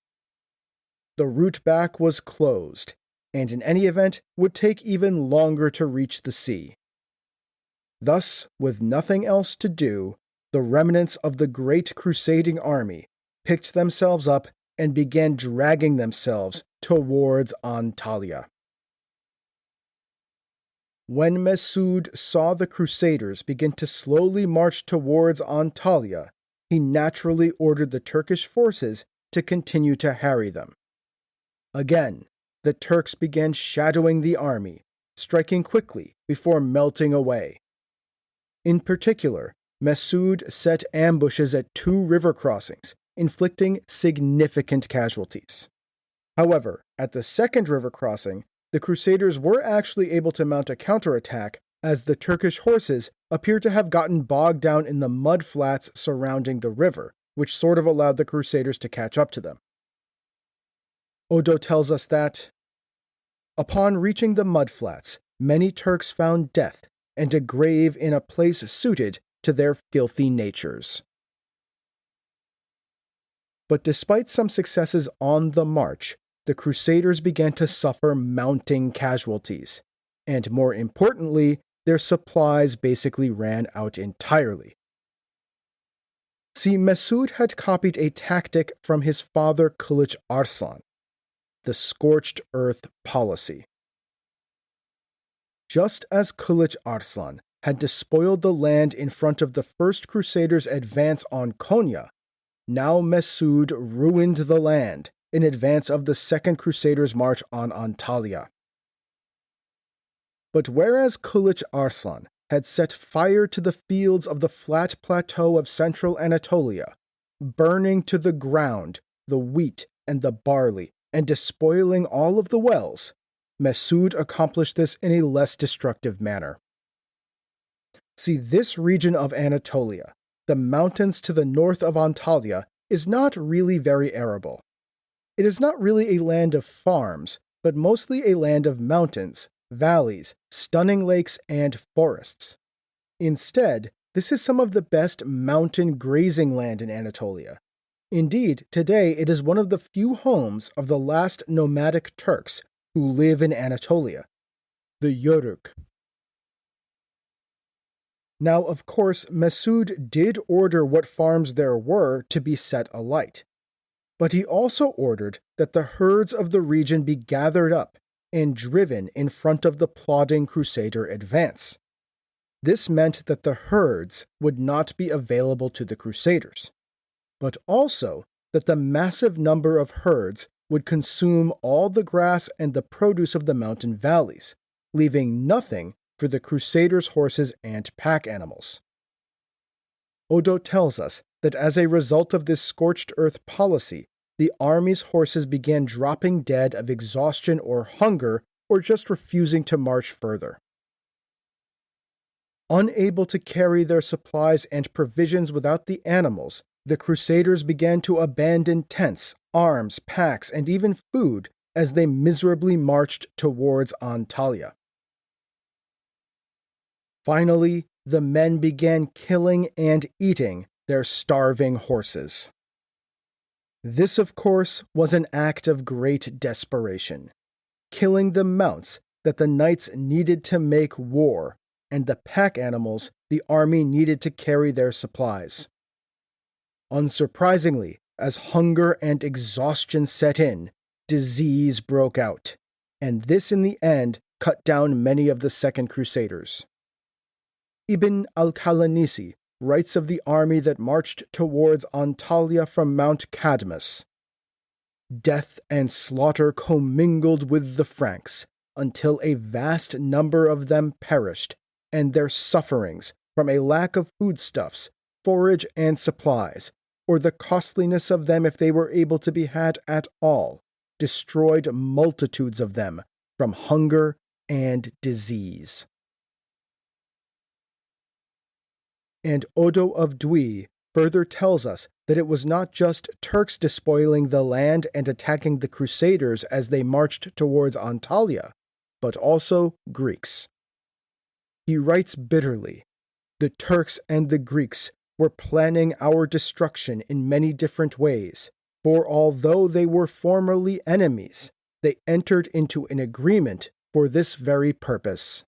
The route back was closed, and in any event would take even longer to reach the sea. Thus, with nothing else to do, the remnants of the great crusading army picked themselves up and began dragging themselves towards Antalya. When Mesud saw the Crusaders begin to slowly march towards Antalya, he naturally ordered the Turkish forces to continue to harry them. Again, the Turks began shadowing the army, striking quickly before melting away. In particular, Mesud set ambushes at 2 river crossings, inflicting significant casualties. However, at the second river crossing, the Crusaders were actually able to mount a counterattack, as the Turkish horses appear to have gotten bogged down in the mud flats surrounding the river, which sort of allowed the Crusaders to catch up to them. Odo tells us that, upon reaching the mudflats, many Turks found death and a grave in a place suited to their filthy natures. But despite some successes on the march, the Crusaders began to suffer mounting casualties, and more importantly, their supplies basically ran out entirely. See, Mesud had copied a tactic from his father Kılıç Arslan, the scorched earth policy. Just as Kılıç Arslan had despoiled the land in front of the first Crusaders' advance on Konya, now Mesud ruined the land in advance of the second Crusaders' march on Antalya. But whereas Kılıç Arslan had set fire to the fields of the flat plateau of central Anatolia, burning to the ground the wheat and the barley, and despoiling all of the wells, Mesud accomplished this in a less destructive manner. See, this region of Anatolia, the mountains to the north of Antalya, is not really very arable. It is not really a land of farms, but mostly a land of mountains, valleys, stunning lakes, and forests. Instead, this is some of the best mountain grazing land in Anatolia. Indeed, today it is one of the few homes of the last nomadic Turks who live in Anatolia, the Yörük. Now, of course, Mesud did order what farms there were to be set alight, but he also ordered that the herds of the region be gathered up and driven in front of the plodding Crusader advance. This meant that the herds would not be available to the Crusaders, but also that the massive number of herds would consume all the grass and the produce of the mountain valleys, leaving nothing for the Crusaders' horses and pack animals. Odo tells us that as a result of this scorched earth policy, the army's horses began dropping dead of exhaustion or hunger, or just refusing to march further. Unable to carry their supplies and provisions without the animals, the Crusaders began to abandon tents, arms, packs, and even food as they miserably marched towards Antalya. Finally, the men began killing and eating their starving horses. This, of course, was an act of great desperation, killing the mounts that the knights needed to make war, and the pack animals the army needed to carry their supplies. Unsurprisingly, as hunger and exhaustion set in, disease broke out, and this in the end cut down many of the Second Crusaders. Ibn al-Qalanisi writes of the army that marched towards Antalya from Mount Cadmus. Death and slaughter commingled with the Franks, until a vast number of them perished, and their sufferings from a lack of foodstuffs, forage, and supplies, or the costliness of them if they were able to be had at all, destroyed multitudes of them from hunger and disease. And Odo of Dwi further tells us that it was not just Turks despoiling the land and attacking the Crusaders as they marched towards Antalya, but also Greeks. He writes bitterly, "The Turks and the Greeks were planning our destruction in many different ways, for although they were formerly enemies, they entered into an agreement for this very purpose."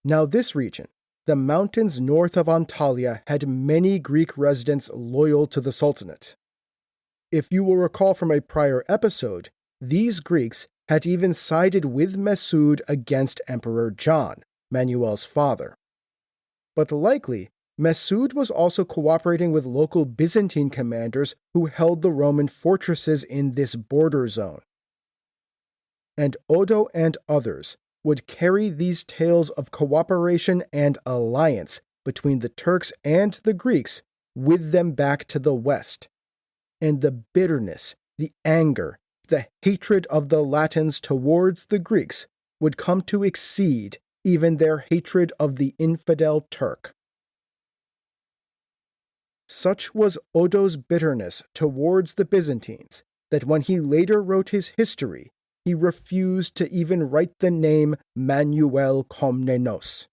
Now this region, the mountains north of Antalya, had many Greek residents loyal to the Sultanate. If you will recall from a prior episode, these Greeks had even sided with Mesud against Emperor John, Manuel's father. But likely, Mesud was also cooperating with local Byzantine commanders who held the Roman fortresses in this border zone. And Odo and others would carry these tales of cooperation and alliance between the Turks and the Greeks with them back to the west. And the bitterness, the anger, the hatred of the Latins towards the Greeks would come to exceed even their hatred of the infidel Turk. Such was Odo's bitterness towards the Byzantines that when he later wrote his history, he refused to even write the name Manuel Komnenos.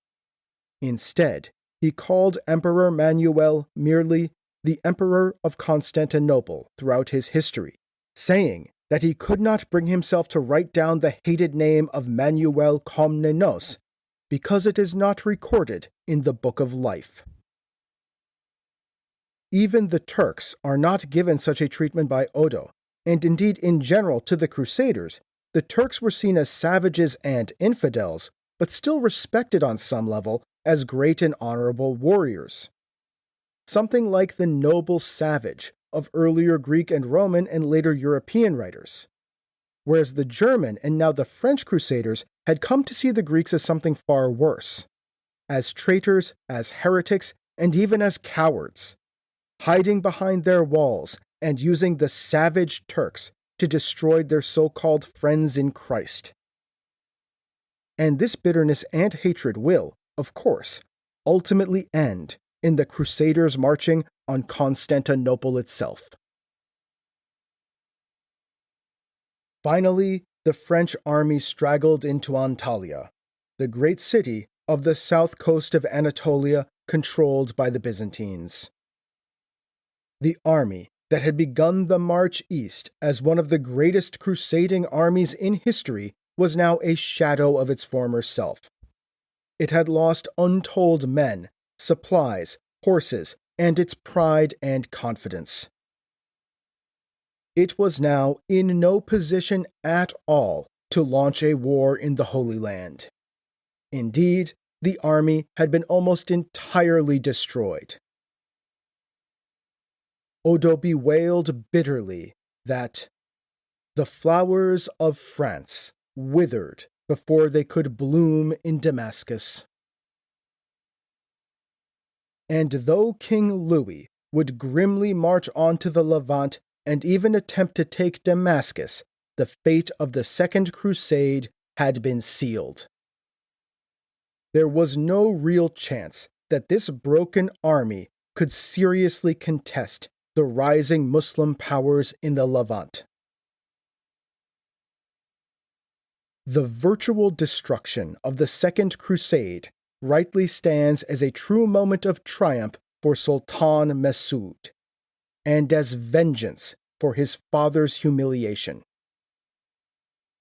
Instead, he called Emperor Manuel merely the Emperor of Constantinople, throughout his history, saying that he could not bring himself to write down the hated name of Manuel Komnenos because it is not recorded in the Book of Life. Even the Turks are not given such a treatment by Odo, and indeed in general to the Crusaders, the Turks were seen as savages and infidels, but still respected on some level as great and honorable warriors. Something like the noble savage of earlier Greek and Roman and later European writers. Whereas the German and now the French Crusaders had come to see the Greeks as something far worse, as traitors, as heretics, and even as cowards, hiding behind their walls and using the savage Turks to destroy their so-called friends in Christ. And this bitterness and hatred will, of course, ultimately end in the Crusaders marching on Constantinople itself. Finally, the French army straggled into Antalya, the great city of the south coast of Anatolia controlled by the Byzantines. The army that had begun the march east as one of the greatest crusading armies in history was now a shadow of its former self. It had lost untold men, supplies, horses, and its pride and confidence. It was now in no position at all to launch a war in the Holy Land. Indeed, the army had been almost entirely destroyed. Odo bewailed bitterly that the flowers of France withered before they could bloom in Damascus. And though King Louis would grimly march on to the Levant and even attempt to take Damascus, the fate of the Second Crusade had been sealed. There was no real chance that this broken army could seriously contest the rising Muslim powers in the Levant. The virtual destruction of the Second Crusade rightly stands as a true moment of triumph for Sultan Mesud, and as vengeance for his father's humiliation.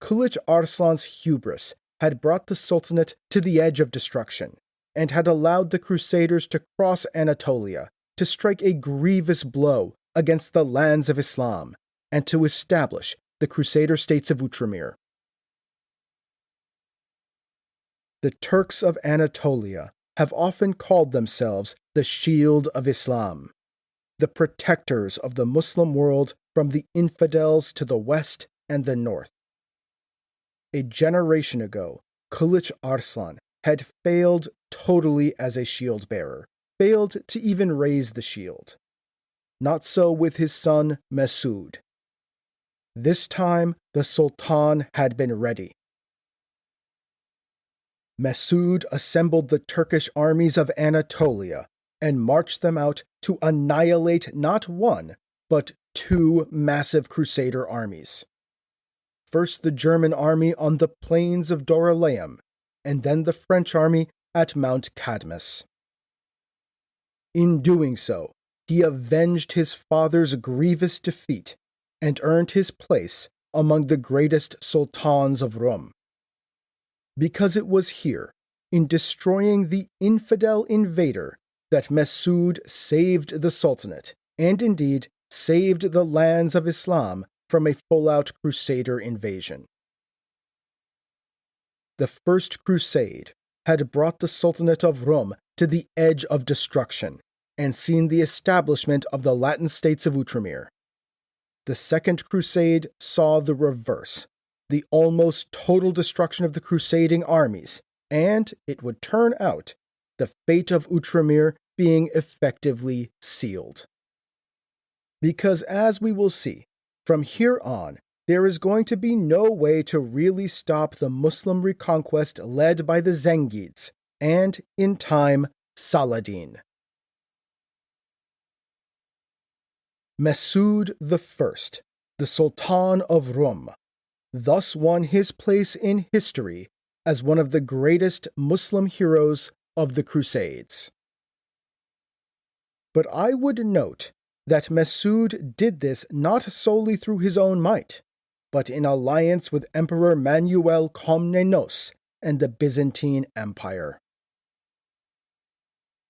Kulich Arslan's hubris had brought the Sultanate to the edge of destruction, and had allowed the Crusaders to cross Anatolia, to strike a grievous blow against the lands of Islam, and to establish the Crusader states of Outremer. The Turks of Anatolia have often called themselves the Shield of Islam, the protectors of the Muslim world from the infidels to the west and the north. A generation ago, Kulich Arslan had failed totally as a shield bearer, failed to even raise the shield. Not so with his son Mesud. This time, the Sultan had been ready. Mesud assembled the Turkish armies of Anatolia and marched them out to annihilate not one, but two massive Crusader armies. First the German army on the plains of Dorylaeum, and then the French army at Mount Cadmus. In doing so, he avenged his father's grievous defeat and earned his place among the greatest Sultans of Rum. Because it was here, in destroying the infidel invader, that Mesud saved the Sultanate, and indeed saved the lands of Islam from a full-out Crusader invasion. The First Crusade had brought the Sultanate of Rum to the edge of destruction, and seen the establishment of the Latin states of Outremer. The Second Crusade saw the reverse, the almost total destruction of the crusading armies, and, it would turn out, the fate of Outremer being effectively sealed. Because as we will see, from here on, there is going to be no way to really stop the Muslim reconquest led by the Zengids, and, in time, Saladin. Mesud I, the Sultan of Rum, thus won his place in history as one of the greatest Muslim heroes of the Crusades. But I would note that Mesud did this not solely through his own might, but in alliance with Emperor Manuel Komnenos and the Byzantine Empire.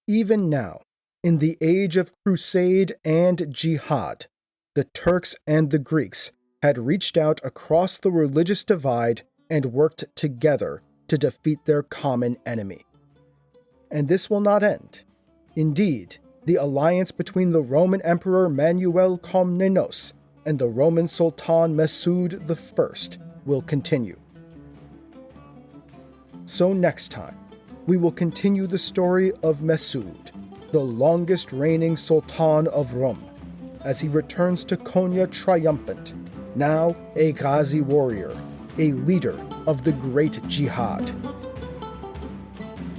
Even now, in the age of crusade and jihad, the Turks and the Greeks had reached out across the religious divide and worked together to defeat their common enemy. And this will not end. Indeed, the alliance between the Roman Emperor Manuel Komnenos and the Roman Sultan Mesud I will continue. So next time, we will continue the story of Mesud, the longest reigning Sultan of Rum, as he returns to Konya triumphant, now a Ghazi warrior, a leader of the great jihad.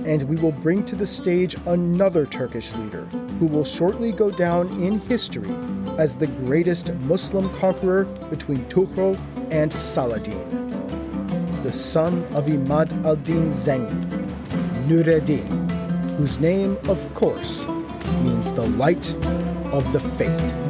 And we will bring to the stage another Turkish leader who will shortly go down in history as the greatest Muslim conqueror between Tughral and Saladin, the son of Imad al-Din Zengi, Nureddin, whose name, of course, means the light of the faith.